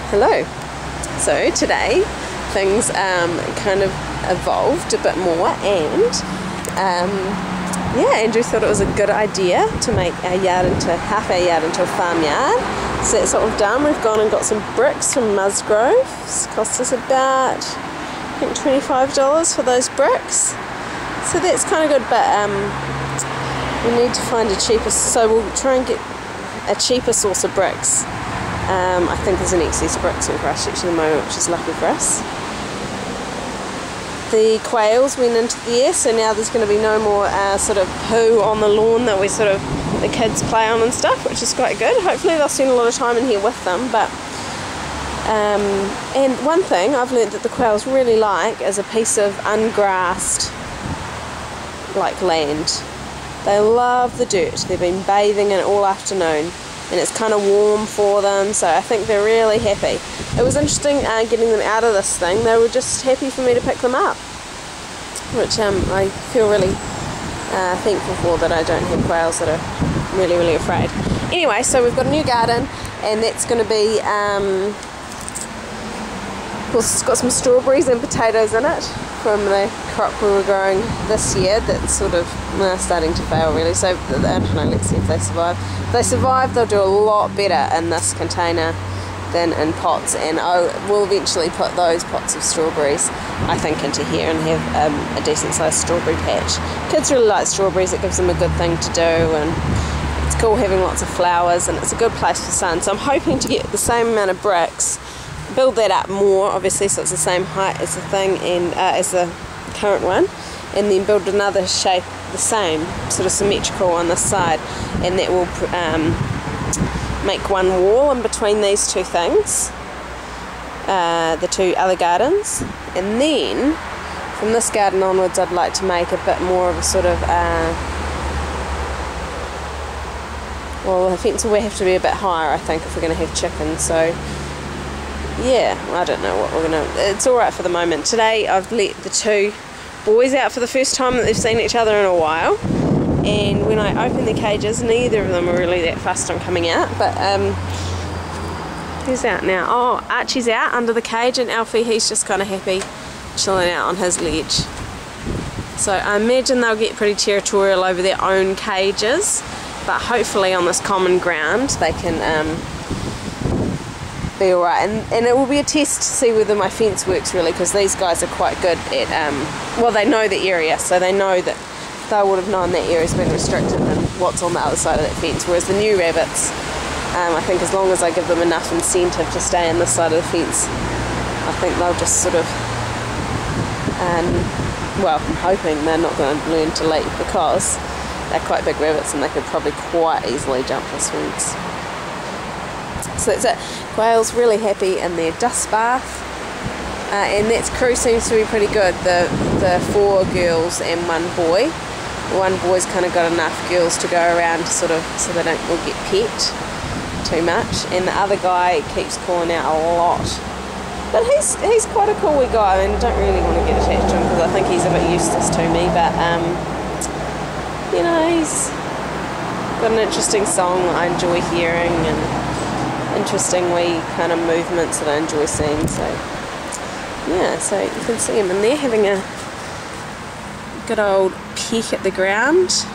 Hello. So today things kind of evolved a bit more, and yeah, Andrew thought it was a good idea to make our yard into half our yard into a farmyard. So that's what we've done. We've gone and got some bricks from Musgrove. It's cost us about, I think, $25 for those bricks. So that's kind of good, but we need to find a cheaper, so we'll try and get a cheaper source of bricks. I think there's an excess of bricks in Christchurch at the moment, which is lucky for us. The quails went into the air, so now there's going to be no more sort of poo on the lawn that the kids play on and stuff, which is quite good. Hopefully they'll spend a lot of time in here with them. But and one thing I've learnt that the quails really like is a piece of ungrassed land. They love the dirt. They've been bathing in it all afternoon, and it's kind of warm for them, so I think they're really happy. It was interesting getting them out of this thing. They were just happy for me to pick them up, which I feel really thankful for, that I don't have quails that are really, really afraid. Anyway, so we've got a new garden, and that's going to be, of course, it's got some strawberries and potatoes in it from the crop we were growing this year that's sort of starting to fail really, so I don't know, let's see if they survive. If they survive, they'll do a lot better in this container than in pots, and I will eventually put those pots of strawberries, I think, into here and have a decent sized strawberry patch. Kids really like strawberries, it gives them a good thing to do, and it's cool having lots of flowers, and it's a good place for sun. So I'm hoping to get the same amount of bricks, build that up more obviously so it's the same height as the thing, and as the current one, and then build another shape the same, sort of symmetrical on this side, and that will make one wall in between these two things, the two other gardens. And then from this garden onwards I'd like to make a bit more of a sort of well, the fence will have to be a bit higher, I think, if we're going to have chickens. So yeah, I don't know what we're going to... It's alright for the moment. Today I've let the two boys out for the first time that they've seen each other in a while, and when I opened the cages, neither of them were really that fussed on coming out, but who's out now? Oh, Archie's out under the cage, and Alfie, he's just kind of happy chilling out on his ledge. So I imagine they'll get pretty territorial over their own cages, but hopefully on this common ground they can be alright, and it will be a test to see whether my fence works really, because these guys are quite good at well, they know the area, so they know that they would have known that area's been restricted and what's on the other side of that fence, whereas the new rabbits, I think as long as I give them enough incentive to stay on this side of the fence, I think they'll just sort of well, I'm hoping they're not going to learn to leap, because they're quite big rabbits and they could probably quite easily jump this fence. So that's it. Quail's really happy in their dust bath, and that crew seems to be pretty good. The 4 girls and 1 boy. One boy's kind of got enough girls to go around sort of so they don't all get pet too much, and the other guy keeps calling out a lot. But he's quite a cool wee guy. I mean, I don't really want to get attached to him because I think he's a bit useless to me, but you know, he's got an interesting song that I enjoy hearing, and interesting wee kind of movements that I enjoy seeing. So yeah, so you can see him in there having a good old peek at the ground.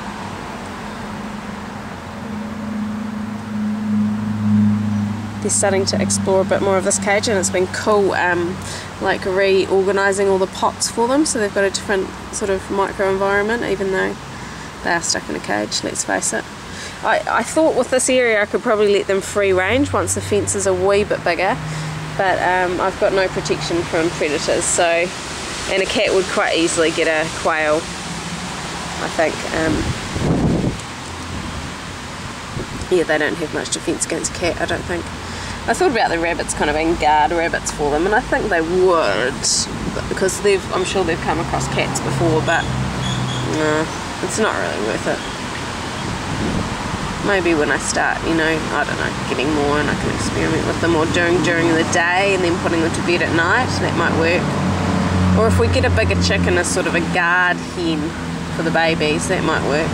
They're starting to explore a bit more of this cage, and it's been cool like reorganising all the pots for them, so they've got a different sort of micro environment, even though they are stuck in a cage, let's face it. I thought with this area I could probably let them free range once the fence is a wee bit bigger, but I've got no protection from predators, so, and a cat would quite easily get a quail, I think. Yeah, they don't have much defence against a cat, I don't think. I thought about the rabbits kind of being guard rabbits for them, and I think they would, because I'm sure they've come across cats before, but no, it's not really worth it. Maybe when I start, you know, I don't know, getting more, and I can experiment with them, or doing during the day and then putting them to bed at night, that might work. Or if we get a bigger chicken as sort of a guard hen for the babies, that might work.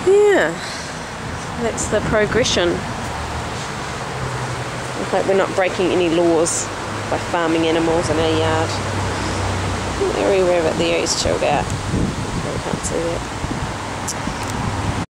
Yeah, that's the progression. Like we're not breaking any laws by farming animals in our yard. Everywhere but there is chilled out. You can't see that.